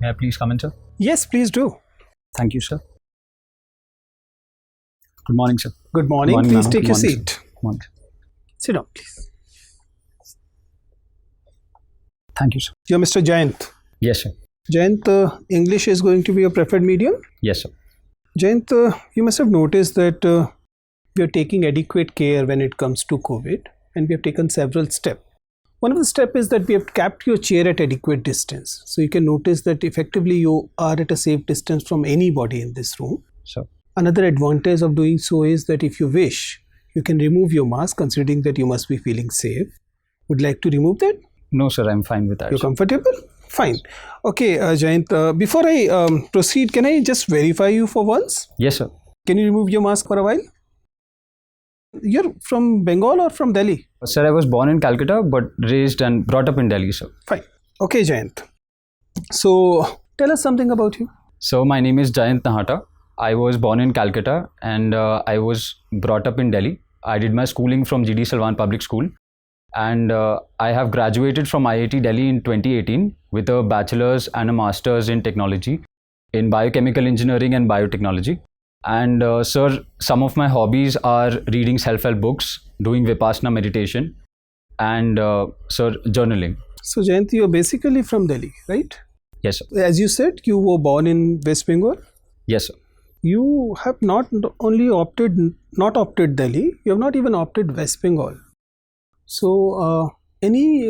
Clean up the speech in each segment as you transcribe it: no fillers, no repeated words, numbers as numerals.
May I please come in, sir? Yes, please do. Thank you, sir. Good morning, sir. Good morning. Morning, Please ma'am. take Good your morning, seat. Good morning. Sit down, please. Thank you, sir. You're Mr. Jayant. Yes, sir. Jayant, English is going to be your preferred medium. Yes, sir. Jayant, you must have noticed that we are taking adequate care when it comes to COVID, and we have taken several steps. One of the steps is that we have kept your chair at adequate distance. So you can notice that effectively you are at a safe distance from anybody in this room. Sir. Another advantage of doing so is that if you wish, you can remove your mask, considering that you must be feeling safe. Would you like to remove that? No, sir. I'm fine with that. You're sir. comfortable? Fine. Okay, Jayant, before I proceed, can I just verify you for once? Yes, sir. Can you remove your mask for a while? You're from Bengal or from Delhi? Sir, I was born in Calcutta but raised and brought up in Delhi, sir. Fine. Okay, Jayant. So, tell us something about you. So, my name is Jayant Nahata. I was born in Calcutta and I was brought up in Delhi. I did my schooling from GD Salwan Public School. And I have graduated from IIT Delhi in 2018 with a bachelor's and a master's in technology in biochemical engineering and biotechnology. And sir, some of my hobbies are reading self-help books, doing Vipassana meditation, and sir, journaling. So, Jayant, you're basically from Delhi, right? Yes, sir. As you said, you were born in West Bengal. Yes, sir. You have not only not opted Delhi, you have not even opted West Bengal. So, any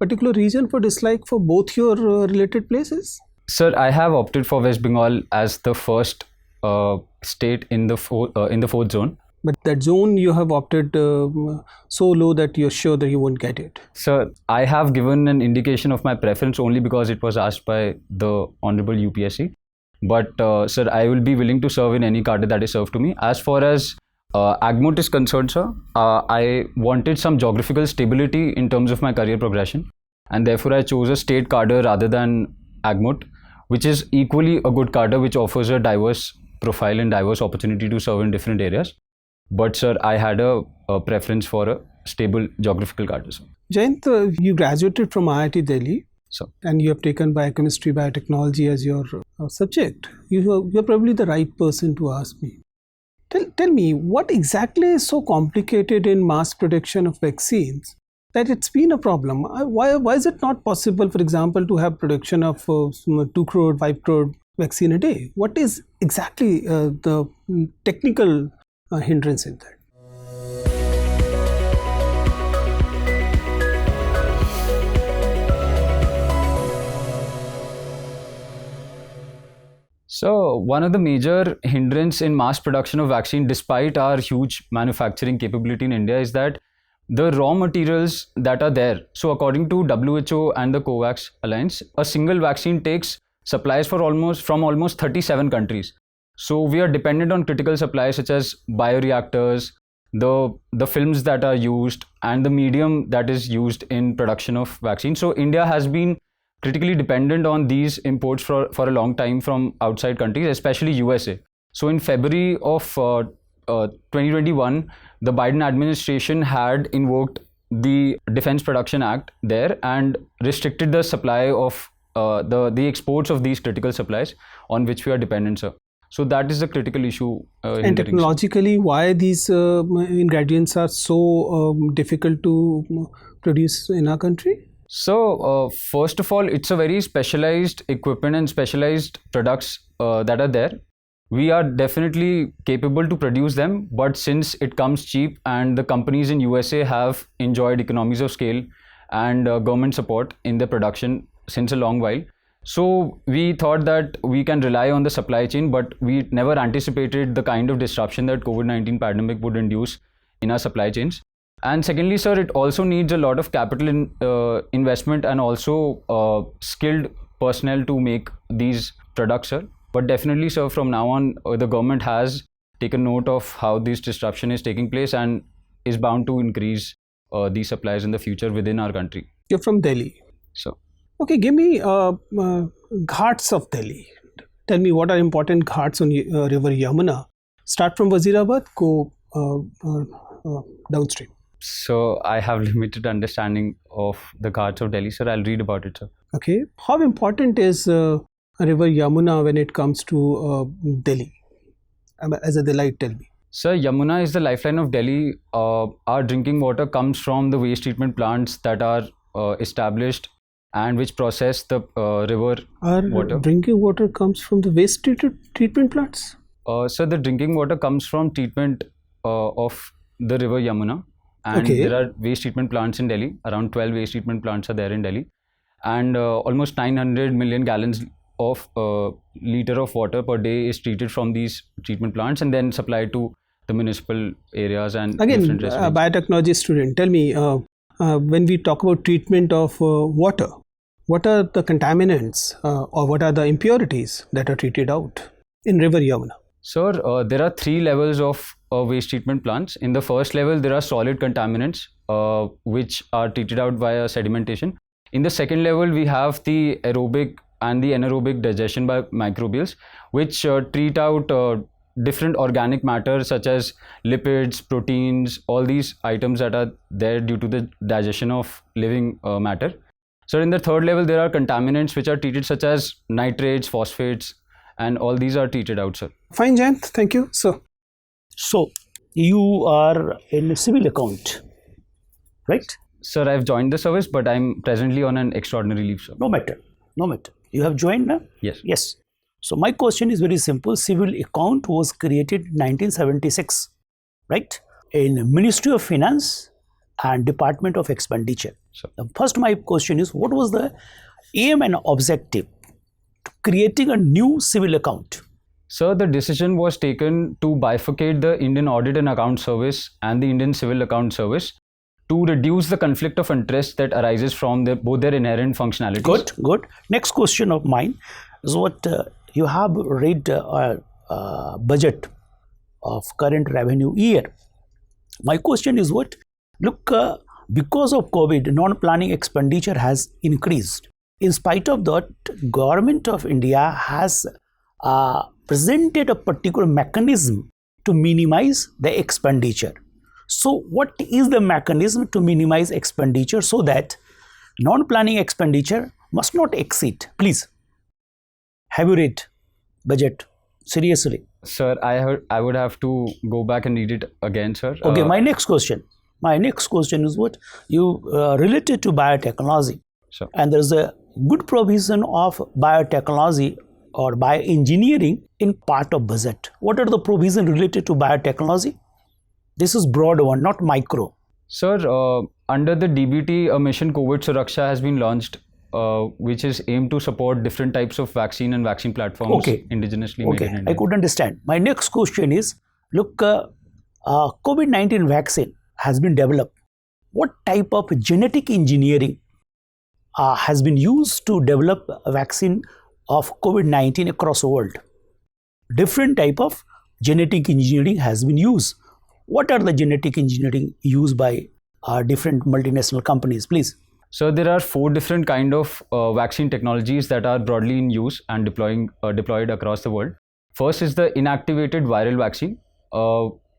particular reason for dislike for both your related places? Sir, I have opted for West Bengal as the first state in the fourth zone. But that zone you have opted so low that you're sure that you won't get it. Sir, I have given an indication of my preference only because it was asked by the Honorable UPSC. But sir, I will be willing to serve in any cadre that is served to me. As far as AGMOT is concerned, sir, I wanted some geographical stability in terms of my career progression, and therefore I chose a state cadre rather than AGMOT, which is equally a good cadre which offers a diverse profile and diverse opportunity to serve in different areas. But sir, I had a preference for a stable geographical cadre, sir. Jayant, you graduated from IIT Delhi. So, and you have taken biochemistry, biotechnology as your subject. You're probably the right person to ask me. Tell me, what exactly is so complicated in mass production of vaccines that it's been a problem? Why is it not possible, for example, to have production of 2 crore, 5 crore vaccine a day? What is exactly the technical hindrance in that? So one of the major hindrance in mass production of vaccine, despite our huge manufacturing capability in India, is that the raw materials that are there. So according to WHO and the COVAX Alliance, a single vaccine takes supplies from almost 37 countries. So we are dependent on critical supplies such as bioreactors, the films that are used, and the medium that is used in production of vaccine. So India has been critically dependent on these imports for a long time from outside countries, especially USA. So in February of 2021, the Biden administration had invoked the Defense Production Act there and restricted the supply of the exports of these critical supplies on which we are dependent, sir. So that is the critical issue. And technologically, why these ingredients are so difficult to produce in our country? So first of all, it's a very specialized equipment and specialized products that are there. We are definitely capable to produce them, but since it comes cheap and the companies in USA have enjoyed economies of scale and government support in the production since a long while, so we thought that we can rely on the supply chain, but we never anticipated the kind of disruption that COVID-19 pandemic would induce in our supply chains. And secondly, sir, it also needs a lot of capital investment and also skilled personnel to make these products, sir. But definitely, sir, from now on, the government has taken note of how this disruption is taking place and is bound to increase these supplies in the future within our country. You're from Delhi. So, okay, give me ghats of Delhi. Tell me what are important ghats on river Yamuna. Start from Wazirabad, go downstream. So I have limited understanding of the Ghats of Delhi, sir. I'll read about it, sir. Okay. How important is river Yamuna when it comes to Delhi? As a Delhi, tell me. Sir, Yamuna is the lifeline of Delhi. Our drinking water comes from the waste treatment plants that are established and which process the river Our water. drinking water comes from the waste treatment plants? So the drinking water comes from treatment of the river Yamuna, and Okay. there are waste treatment plants in Delhi. Around 12 waste treatment plants are there in Delhi, and almost 900 million gallons of liter of water per day is treated from these treatment plants and then supplied to the municipal areas and Again, different residents. biotechnology student, tell me, when we talk about treatment of water, what are the contaminants or what are the impurities that are treated out in river Yamuna? Sir, there are 3 levels of waste treatment plants. In the first level, there are solid contaminants which are treated out via sedimentation. In the second level, we have the aerobic and the anaerobic digestion by microbials, which treat out different organic matter such as lipids, proteins, all these items that are there due to the digestion of living matter. So in the third level, there are contaminants which are treated such as nitrates, phosphates, and all these are treated out, sir. Fine, Jayant. Thank you. So, So you are in civil account, right? Sir, I've joined the service, but I'm presently on an extraordinary leave, sir. No matter, no matter. You have joined now? Yes. Yes. So my question is very simple. Civil account was created in 1976, right? In Ministry of Finance and Department of Expenditure. Sure. First, my question is, what was the aim and objective to creating a new civil account? Sir, the decision was taken to bifurcate the Indian Audit and Account Service and the Indian Civil Account Service to reduce the conflict of interest that arises from both their inherent functionalities. Good, good. Next question of mine is what you have read budget of current revenue year. My question is what? Look, because of COVID, non-planning expenditure has increased. In spite of that, Government of India has presented a particular mechanism to minimize the expenditure. So what is the mechanism to minimize expenditure so that non-planning expenditure must not exceed? Please, have you read budget seriously? Sir, I would have to go back and read it again, sir. Okay, my next question. My next question is what? You related to biotechnology. Sure. And there's a good provision of biotechnology or bioengineering in part of budget. What are the provisions related to biotechnology? This is broad one, not micro. Sir, under the DBT, a mission COVID Suraksha has been launched, which is aimed to support different types of vaccine and vaccine platforms Okay. indigenously made Okay, in India. I could understand. My next question is, look, COVID-19 vaccine has been developed. What type of genetic engineering has been used to develop a vaccine of COVID-19 across the world? Different type of genetic engineering has been used. What are the genetic engineering used by different multinational companies, please? So there are 4 different kind of vaccine technologies that are broadly in use and deployed across the world. First is the inactivated viral vaccine,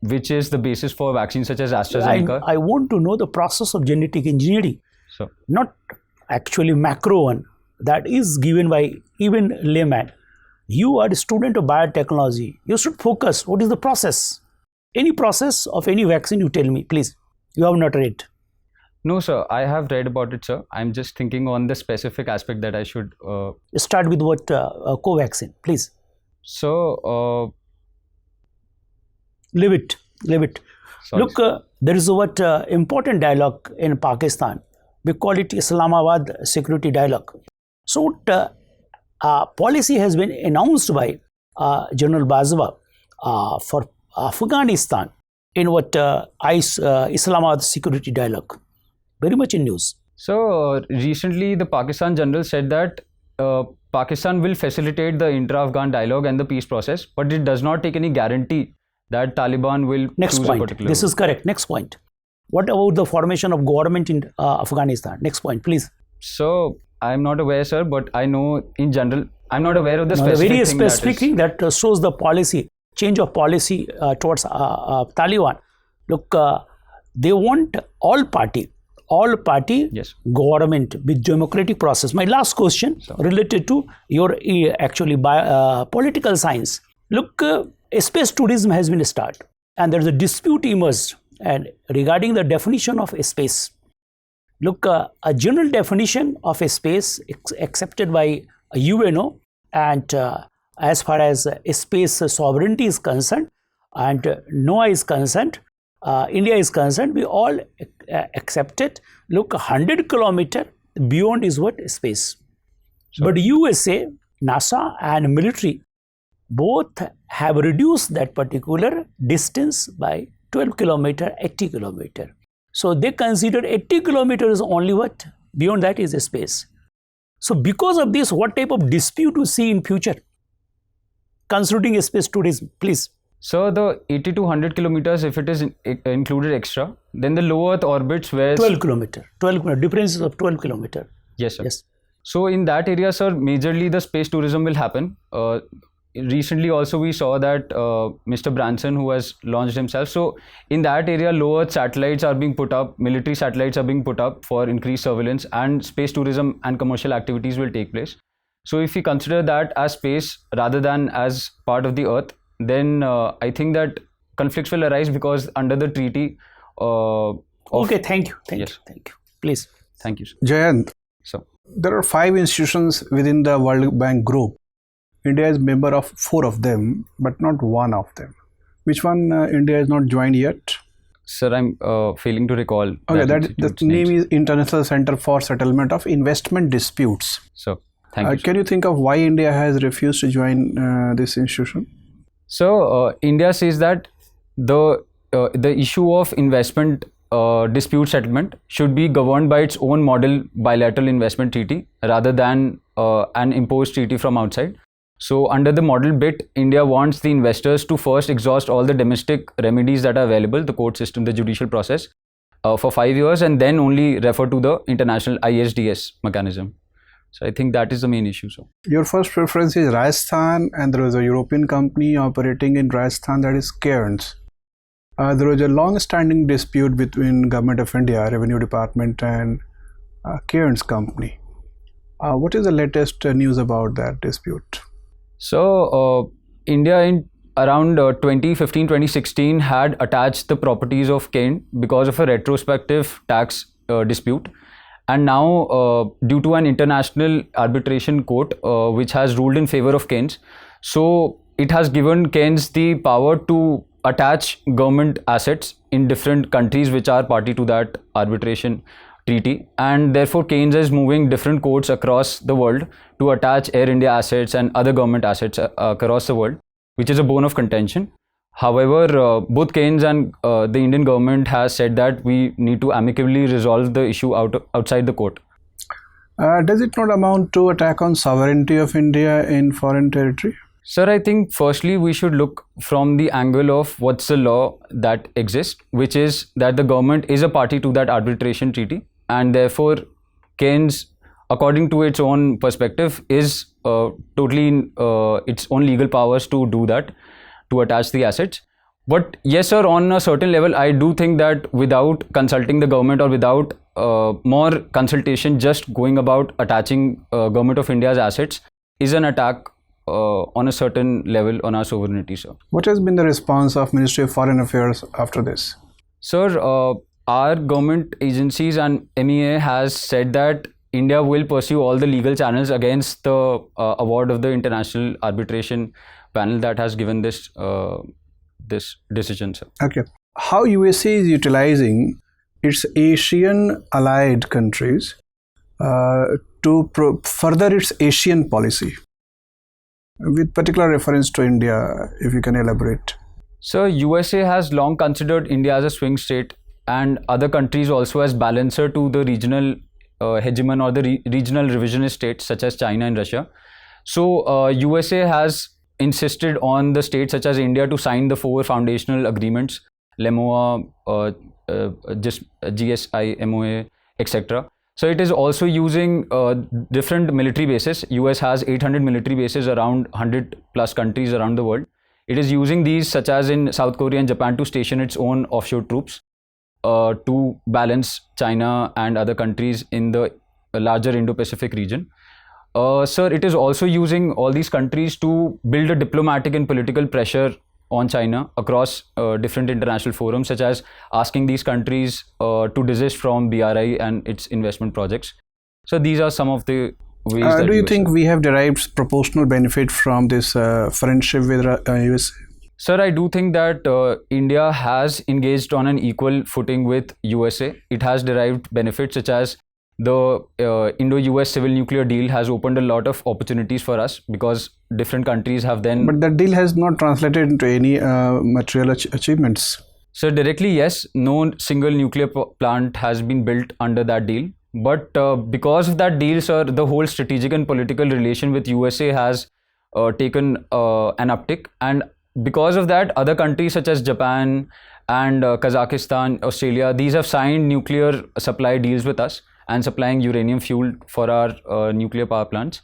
which is the basis for vaccines such as AstraZeneca. I want to know the process of genetic engineering, So, not actually macro one that is given by even layman. You are a student of biotechnology. You should focus. What is the process? Any process of any vaccine, you tell me, please. You have not read. no, sir, I have read about it, sir. I'm just thinking on the specific aspect that I should. Start with what Covaxin, please. So, Leave it. Leave it. sorry, Look, there is what important dialogue in Pakistan. We call it Islamabad Security Dialogue. So, what policy has been announced by General Bajwa for Afghanistan in what Islamabad Security Dialogue. Very much in news. So recently, the Pakistan general said that Pakistan will facilitate the intra-Afghan dialogue and the peace process, but it does not take any guarantee that Taliban will Next choose a point. particular This route. is correct. Next point. What about the formation of government in Afghanistan? Next point, please. So I'm not aware, sir, but I know in general, I'm not aware of the Now, specific very thing specific that thing that shows the policy, change of policy towards Taliban. Look, they want all party all party Yes. government with democratic process. My last question related to your actually political science. Look, space tourism has been started, and there is a dispute emerged and regarding the definition of space. Look, a general definition of a space accepted by UNO and as far as space sovereignty is concerned and NOAA is concerned, India is concerned, we all accept it. Look, 100 kilometer beyond is what? Space. But USA, NASA and military both have reduced that particular distance by 12 kilometer, 80 kilometer. So they consider 80 kilometers only what? Beyond that is a space. So because of this, what type of dispute you see in future considering space tourism, please? So the 80 to 100 kilometers, if it is included extra, then the low Earth orbits where 12 kilometer, differences of 12 kilometer. Yes, sir. Yes. So in that area, sir, majorly the space tourism will happen. Recently also we saw that Mr. Branson, who has launched himself. So in that area, low Earth satellites are being put up, military satellites are being put up for increased surveillance, and space tourism and commercial activities will take place. So if we consider that as space rather than as part of the Earth, then I think that conflicts will arise because under the treaty. Okay, thank you. Thank Yes. you. Thank you. Please. Thank you, sir. Jayant, So, there are 5 institutions within the World Bank group. India is member of 4 of them, but not one of them. Which one India is not joined yet? sir, I'm failing to recall. Okay, the institute's name names. is International Center for Settlement of Investment Disputes. So, thank you, sir. Can you think of why India has refused to join this institution? So India says that the issue of investment dispute settlement should be governed by its own model bilateral investment treaty rather than an imposed treaty from outside. So under the model BIT, India wants the investors to first exhaust all the domestic remedies that are available, the court system, the judicial process, for 5 years, and then only refer to the international ISDS mechanism. So I think that is the main issue. So Your first preference is Rajasthan, and there is a European company operating in Rajasthan, that is Cairns. There was a long-standing dispute between Government of India, Revenue Department, and Cairns company. What is the latest news about that dispute? So India in around 2015-2016 had attached the properties of Cairns because of a retrospective tax dispute, and now due to an international arbitration court which has ruled in favor of Cairns, so it has given Cairns the power to attach government assets in different countries which are party to that arbitration treaty, and therefore Cairns is moving different courts across the world to attach Air India assets and other government assets across the world, which is a bone of contention. However, both Cairns and the Indian government has said that we need to amicably resolve the issue outside the court. Does it not amount to attack on sovereignty of India in foreign territory? Sir, I think firstly we should look from the angle of what's the law that exists, which is that the government is a party to that arbitration treaty, and therefore Cairns, according to its own perspective, is totally in its own legal powers to do that, to attach the assets. But yes, sir, on a certain level, I do think that without consulting the government or without more consultation, just going about attaching Government of India's assets is an attack on a certain level on our sovereignty, sir. What has been the response of Ministry of Foreign Affairs after this? Sir, our government agencies and MEA has said that India will pursue all the legal channels against the award of the International Arbitration Panel that has given this this decision, sir. Okay. How USA is utilizing its Asian allied countries to further its Asian policy, with particular reference to India, if you can elaborate. So USA has long considered India as a swing state and other countries also as balancer to the regional hegemon or the regional revisionist states such as China and Russia. So USA has insisted on the states such as India to sign the 4 foundational agreements, LEMOA, GSI, MOA, etc. So it is also using different military bases. US has 800 military bases around 100 plus countries around the world. It is using these such as in South Korea and Japan to station its own offshore troops. to balance China and other countries in the larger Indo-Pacific region. Sir, it is also using all these countries to build a diplomatic and political pressure on China across different international forums, such as asking these countries to desist from BRI and its investment projects. So these are some of the ways that do you US think we have derived proportional benefit from this friendship with US? Sir, I do think that India has engaged on an equal footing with USA. It has derived benefits such as the Indo-US civil nuclear deal has opened a lot of opportunities for us because different countries have then... But that deal has not translated into any material achievements. So directly, yes, no single nuclear plant has been built under that deal. But because of that deal, sir, the whole strategic and political relation with USA has taken an uptick. And because of that, other countries such as Japan and Kazakhstan, Australia, these have signed nuclear supply deals with us and supplying uranium fuel for our nuclear power plants.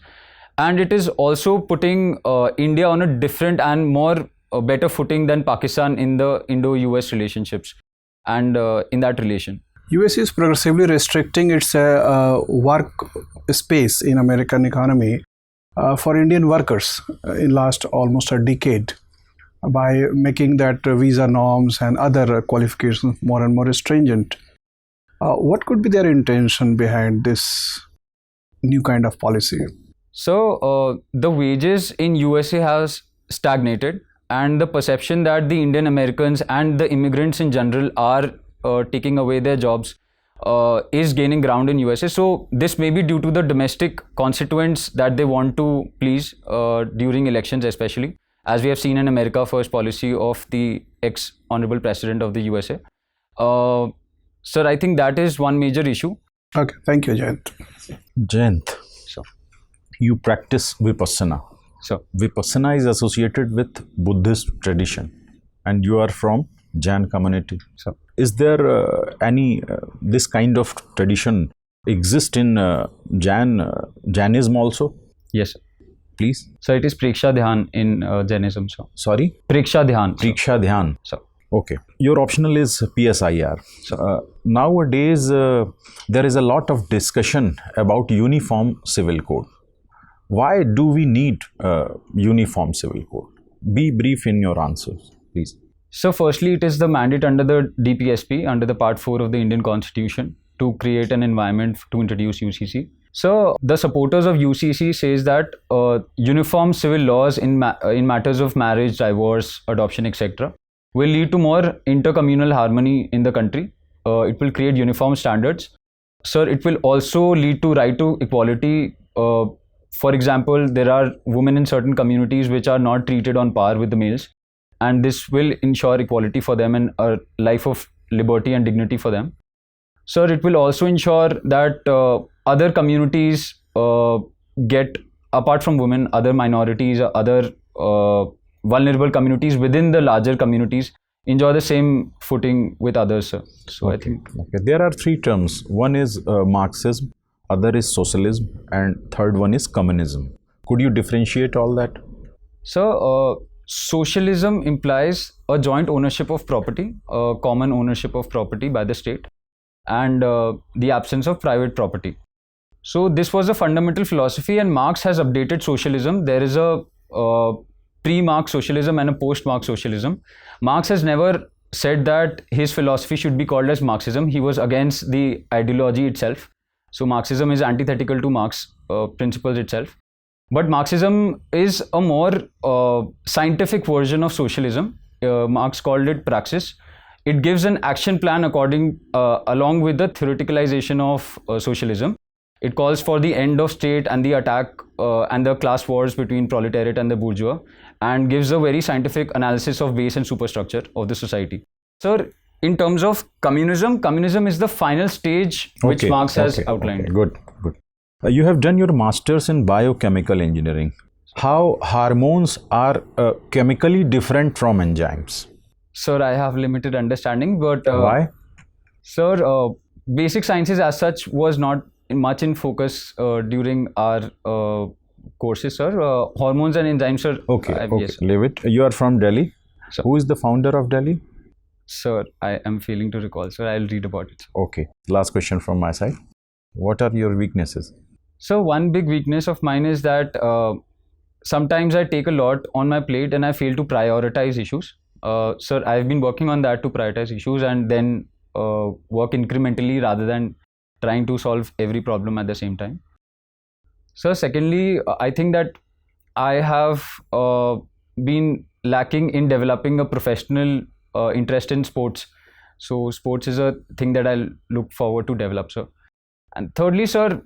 And it is also putting India on a different and more better footing than Pakistan in the Indo-US relationships and in that relation. US is progressively restricting its work space in American economy for Indian workers in last almost a decade by making that visa norms and other qualifications more and more stringent. What could be their intention behind this new kind of policy? So the wages in USA has stagnated, and the perception that the Indian Americans and the immigrants in general are taking away their jobs is gaining ground in USA. So this may be due to the domestic constituents that they want to please during elections, especially as we have seen in America First policy of the ex-honorable president of the USA. Sir, I think that is one major issue. Okay, thank you, Jayant. Jayant, So, you practice Vipassana. so Vipassana is associated with Buddhist tradition, and you are from Jain community. So. Is there any this kind of tradition exist in Jainism also? yes, sir. Please. So it is Preksha Dhyan in Jainism. So Sorry, Preksha Dhyan. Preksha Dhyan. So Okay. Your optional is PSIR. Nowadays, there is a lot of discussion about uniform civil code. Why do we need uniform civil code? Be brief in your answers, please. So firstly, it is the mandate under the DPSP, under the Part 4 of the Indian Constitution, to create an environment to introduce UCC. So the supporters of UCC says that uniform civil laws in matters of marriage, divorce, adoption, etc. will lead to more intercommunal harmony in the country. It will create uniform standards. Sir, it will also lead to right to equality. For example, there are women in certain communities which are not treated on par with the males, and this will ensure equality for them and a life of liberty and dignity for them. Sir, it will also ensure that other communities get, apart from women, other minorities, other vulnerable communities within the larger communities enjoy the same footing with others, sir. So I think There are three terms. One is Marxism, other is socialism, and third one is communism. Could you differentiate all that? so socialism implies a joint ownership of property, common ownership of property by the state, and the absence of private property. So this was a fundamental philosophy, and Marx has updated socialism. There is a pre-Marx socialism and a post-Marx socialism. Marx has never said that his philosophy should be called as Marxism. He was against the ideology itself. So Marxism is antithetical to Marx principles itself. But Marxism is a more scientific version of socialism. Marx called it praxis. It gives an action plan along with the theoreticalization of socialism. It calls for the end of state and the attack and the class wars between proletariat and the bourgeois, and gives a very scientific analysis of base and superstructure of the society. Sir, in terms of communism, communism is the final stage which Marx has outlined. Okay, good. You have done your master's in biochemical engineering. How hormones are chemically different from enzymes? Sir, I have limited understanding, but Why? Sir, basic sciences as such was not much in focus during our courses, sir. Hormones and enzymes, sir. Okay, Yes, sir. leave it. You are from Delhi. Sir. Who is the founder of Delhi? Sir, I am failing to recall, sir. I'll read about it. Okay. Last question from my side. What are your weaknesses? So one big weakness of mine is that sometimes I take a lot on my plate and I fail to prioritize issues. Sir, I've been working on that to prioritize issues and then work incrementally rather than trying to solve every problem at the same time. So secondly, I think that I have been lacking in developing a professional interest in sports. So sports is a thing that I'll look forward to develop, sir. And thirdly, sir,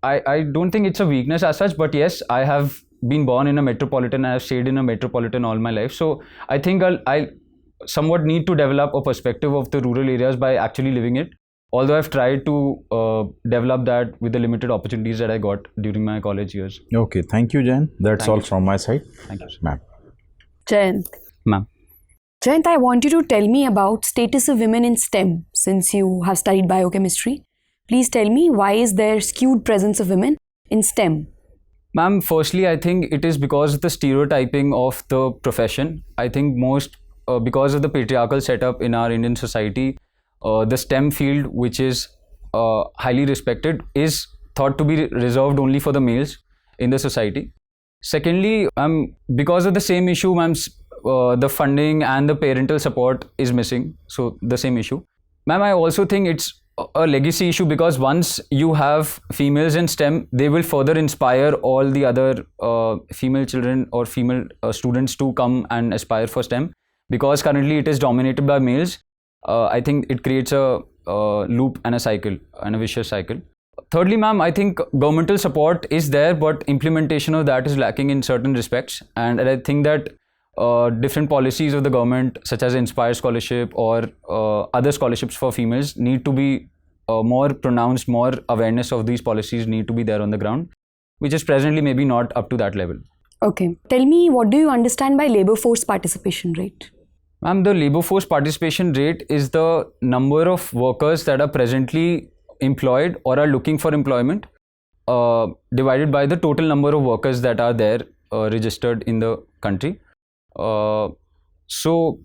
I don't think it's a weakness as such, but yes, I have been born in a metropolitan. I have stayed in a metropolitan all my life. So I think I'll somewhat need to develop a perspective of the rural areas by actually living it. Although I've tried to develop that with the limited opportunities that I got during my college years. Okay. Thank you, Jayan. That's Thank all you. from my side. Thank you, sir. Ma'am. Jayant. Ma'am. Jayant, I want you to tell me about status of women in STEM since you have studied biochemistry. Please tell me, why is there skewed presence of women in STEM? Ma'am, firstly, I think it is because of the stereotyping of the profession. I think most because of the patriarchal setup in our Indian society, the STEM field, which is highly respected, is thought to be reserved only for the males in the society. Secondly, because of the same issue, ma'am, the funding and the parental support is missing. So the same issue. Ma'am, I also think it's a legacy issue because once you have females in STEM, they will further inspire all the other female children or female students to come and aspire for STEM. Because currently it is dominated by males, I think it creates a loop and a cycle and a vicious cycle. Thirdly, ma'am, I think governmental support is there, but implementation of that is lacking in certain respects. And I think that different policies of the government, such as Inspire Scholarship or other scholarships for females, need to be more pronounced, more awareness of these policies need to be there on the ground, which is presently maybe not up to that level. Okay. Tell me, what do you understand by labor force participation rate? Ma'am, the labor force participation rate is the number of workers that are presently employed or are looking for employment divided by the total number of workers that are there registered in the country. So,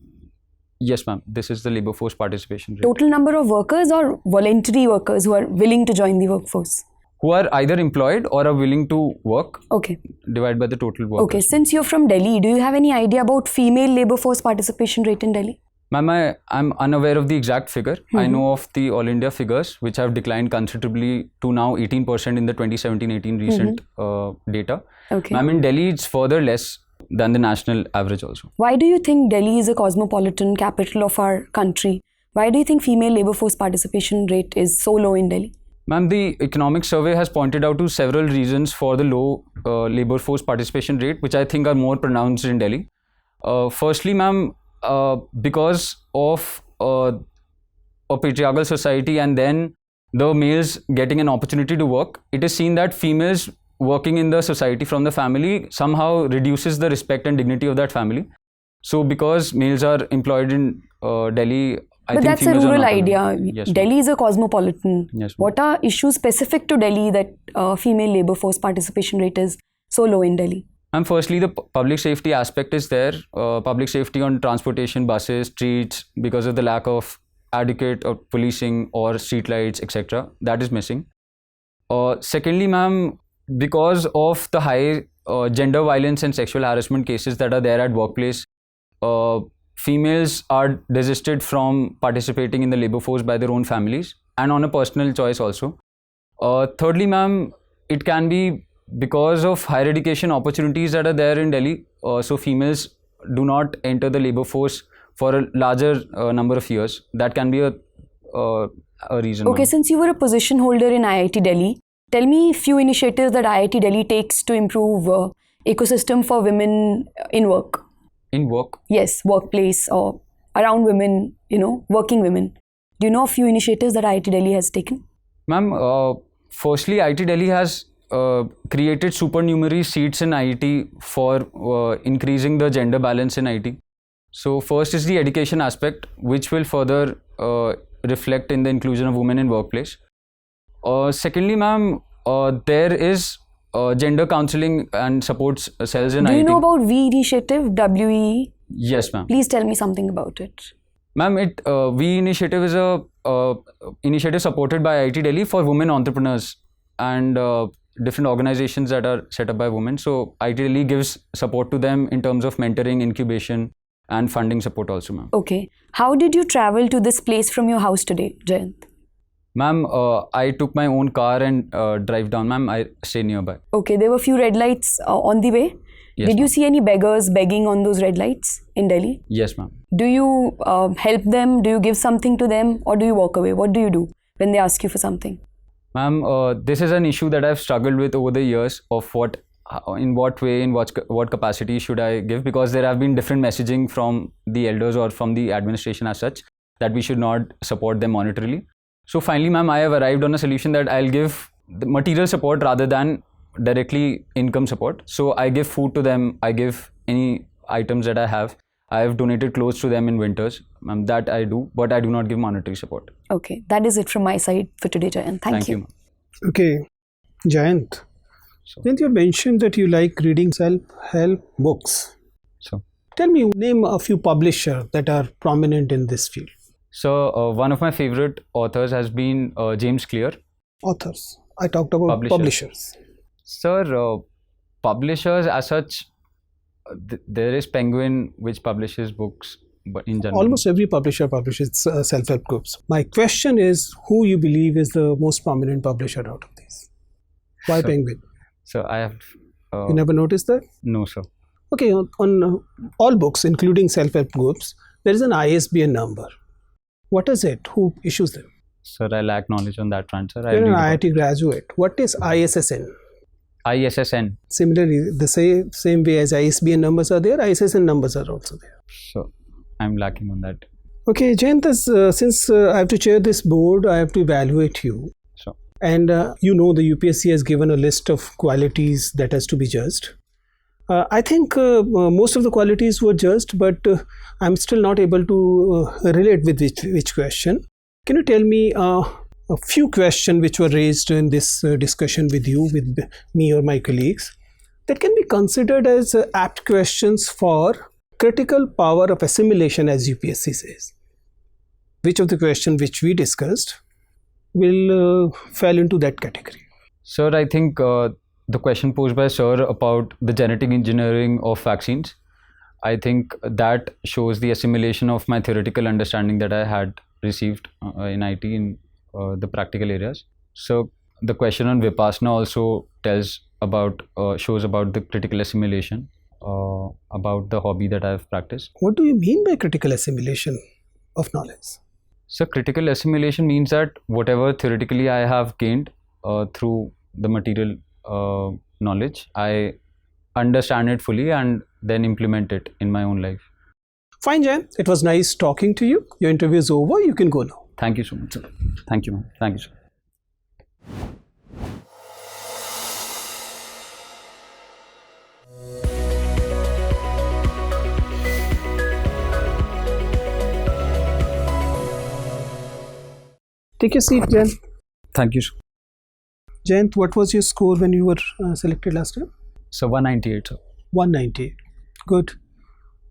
yes, ma'am, this is the labor force participation rate. Total number of workers or voluntary workers who are willing to join the workforce? Who are either employed or are willing to work, Okay. divided by the total workers. Okay. Since you're from Delhi, do you have any idea about female labor force participation rate in Delhi? Ma'am, I'm unaware of the exact figure. I know of the All India figures, which have declined considerably to now 18% in the 2017-18 recent data. Okay. Ma'am, in Delhi, it's further less than the national average also. Why do you think Delhi is a cosmopolitan capital of our country? Why do you think female labor force participation rate is so low in Delhi? Ma'am, the economic survey has pointed out to several reasons for the low labor force participation rate, which I think are more pronounced in Delhi. Firstly, ma'am, because of a patriarchal society and then the males getting an opportunity to work, it is seen that females working in the society from the family somehow reduces the respect and dignity of that family. So because males are employed in Delhi, I But think that's a females are rural not idea. allowed. Yes, ma'am. Delhi is a cosmopolitan. Yes, ma'am. What are issues specific to Delhi that female labor force participation rate is so low in Delhi? And firstly, the public safety aspect is there. Public safety on transportation, buses, streets, because of the lack of adequate policing or street lights, etc. That is missing. Secondly, ma'am, because of the high gender violence and sexual harassment cases that are there at workplace, females are desisted from participating in the labor force by their own families and on a personal choice also. Thirdly, ma'am, it can be because of higher education opportunities that are there in Delhi. So females do not enter the labor force for a larger number of years. That can be a reason. Okay, ma'am. since you were a position holder in IIT Delhi, tell me few initiatives that IIT Delhi takes to improve ecosystem for women in work. In work. Yes, workplace or around women, working women. Do you know a few initiatives that IIT Delhi has taken? Ma'am, firstly, IIT Delhi has created supernumerary seats in IIT for increasing the gender balance in IIT. So first is the education aspect, which will further reflect in the inclusion of women in workplace. Secondly, ma'am, there is gender counseling and support cells in IIT. Do you know about V Initiative, WE? Yes, ma'am. Please tell me something about it. Ma'am, We Initiative is a initiative supported by IIT Delhi for women entrepreneurs and different organizations that are set up by women. So IIT Delhi gives support to them in terms of mentoring, incubation, and funding support also, ma'am. Okay. How did you travel to this place from your house today, Jayant? Ma'am, I took my own car and drive down, ma'am. I stay nearby. Okay, there were few red lights on the way. Yes, Did you ma'am. see any beggars begging on those red lights in Delhi? Yes, ma'am. Do you help them? Do you give something to them? Or do you walk away? What do you do when they ask you for something? Ma'am, this is an issue that I've struggled with over the years of in what way, in what capacity should I give, because there have been different messaging from the elders or from the administration as such that we should not support them monetarily. So finally, ma'am, I have arrived on a solution that I'll give the material support rather than directly income support. So I give food to them, I give any items that I have. I have donated clothes to them in winters, ma'am, that I do, but I do not give monetary support. Okay, that is it from my side for today, Jayant. Thank you. Ma'am. Okay, Jayant. Then you mentioned that you like reading self-help books. So. Tell me, name a few publishers that are prominent in this field. So one of my favorite authors has been James Clear. Authors. I talked about publishers. Sir, publishers as such, there is Penguin which publishes books, but in general. Almost every publisher publishes self-help groups. My question is, who you believe is the most prominent publisher out of these? Why Penguin? So I have. You never noticed that? No, sir. Okay, on all books, including self-help groups, there is an ISBN number. What is it? Who issues them? Sir, I lack knowledge on that front, sir. You're an IIT graduate. What is ISSN? ISSN. Similarly, the same way as ISBN numbers are there, ISSN numbers are also there. So I'm lacking on that. Okay, Jayant, since I have to chair this board, I have to evaluate you. So. And you know the UPSC has given a list of qualities that has to be judged. I think most of the qualities were judged, but I'm still not able to relate with which question. Can you tell me a few questions which were raised in this discussion with you, with me or my colleagues, that can be considered as apt questions for critical power of assimilation, as UPSC says? Which of the questions which we discussed will fall into that category? Sir, I think the question posed by sir about the genetic engineering of vaccines, I think that shows the assimilation of my theoretical understanding that I had received in IT in the practical areas. So the question on Vipassana also shows about the critical assimilation, about the hobby that I have practiced. What do you mean by critical assimilation of knowledge? So critical assimilation means that whatever theoretically I have gained through the material knowledge, I understand it fully and then implement it in my own life. Fine, Jan. It was nice talking to you. Your interview is over. You can go now. Thank you so much, sir. Thank you, ma'am. Thank you, sir. Take your seat, Jan. Thank you, sir. Jayant, what was your score when you were selected last time? So 198, sir. 198. Good.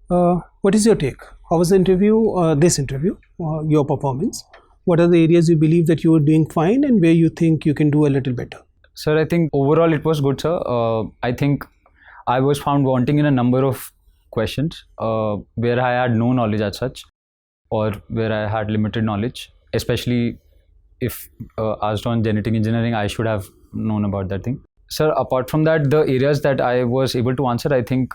What is your take? How was the interview, this interview, your performance? What are the areas you believe that you were doing fine and where you think you can do a little better? Sir, I think overall it was good, sir. I think I was found wanting in a number of questions where I had no knowledge as such, or where I had limited knowledge, especially if asked on genetic engineering, I should have known about that thing. Sir, apart from that, the areas that I was able to answer, I think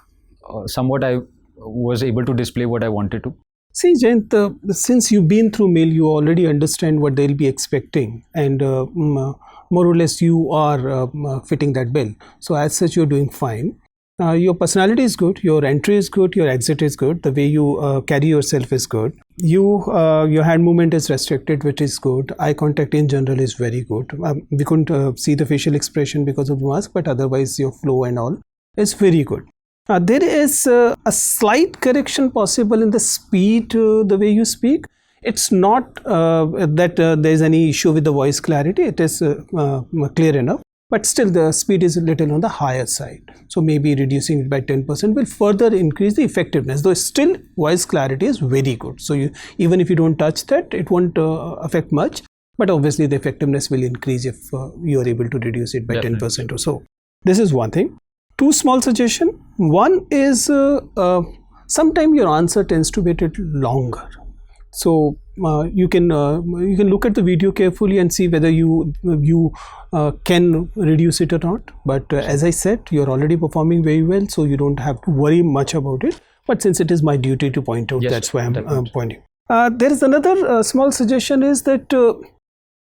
somewhat I was able to display what I wanted to. See, Jayant, since you've been through MIL, you already understand what they'll be expecting, and more or less you are fitting that bill. So as such, you're doing fine. Your personality is good, your entry is good, your exit is good, the way you carry yourself is good. Your hand movement is restricted, which is good. Eye contact in general is very good. We couldn't see the facial expression because of the mask, but otherwise your flow and all is very good. There is a slight correction possible in the speed, the way you speak. It's not that there is any issue with the voice clarity. It is clear enough. but still the speed is a little on the higher side. So maybe reducing it by 10% will further increase the effectiveness, though still voice clarity is very good. So even if you don't touch that, it won't affect much, but obviously the effectiveness will increase if you are able to reduce it by 10% or so. This is one thing. Two small suggestions. One is sometimes your answer tends to be a little longer. So you can look at the video carefully and see whether you can reduce it or not. But as I said, you're already performing very well, so you don't have to worry much about it. But since it is my duty to point out, that's why I'm pointing. There is another small suggestion is that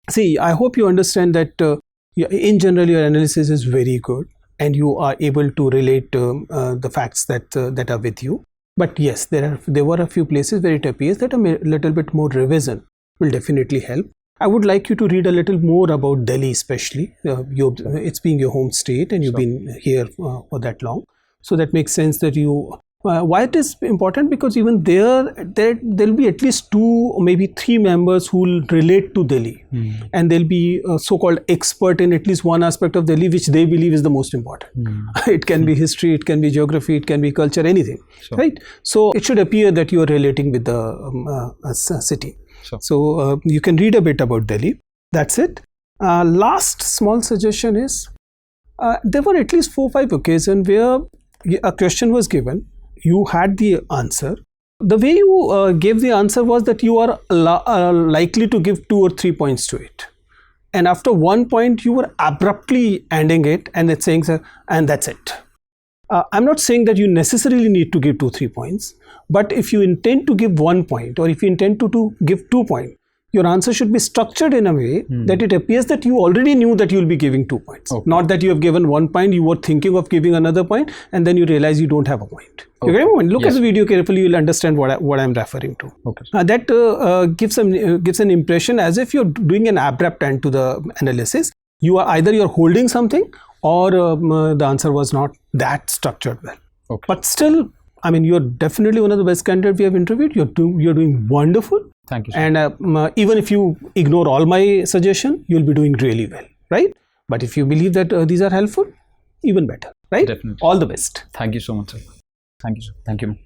see, I hope you understand that in general your analysis is very good and you are able to relate the facts that are with you. But yes, there were a few places where it appears that a little bit more revision will definitely help. I would like you to read a little more about Delhi, especially. It's being your home state and you've been here for that long. So that makes sense that you... why it is important? Because even there'll be at least 2 or maybe 3 members who will relate to Delhi. And they'll be so-called expert in at least one aspect of Delhi which they believe is the most important. It can be history, it can be geography, it can be culture, anything. Right? So it should appear that you are relating with the city. So you can read a bit about Delhi. That's it. Last small suggestion is there were at least 4 or 5 occasions where a question was given. You had the answer. The way you gave the answer was that you are likely to give 2 or 3 points to it. And after one point, you were abruptly ending it and it's saying, and that's it. I'm not saying that you necessarily need to give 2 or 3 points, but if you intend to give 1 point or if you intend to give 2 points, your answer should be structured in a way that it appears that you already knew that you will be giving 2 points. Not that you have given 1 point, you were thinking of giving another point and then you realize you don't have a point. You get my point? Look at the video carefully, you'll understand what I'm referring to. That gives an impression as if you're doing an abrupt end to the analysis. Either you're holding something or the answer was not that structured well. But still, I mean, you're definitely one of the best candidates we have interviewed. You're doing wonderful. Thank you, sir. And even if you ignore all my suggestions, you'll be doing really well, right? But if you believe that these are helpful, even better, right? Definitely. All the best. Thank you so much, sir. Thank you, sir. Thank you.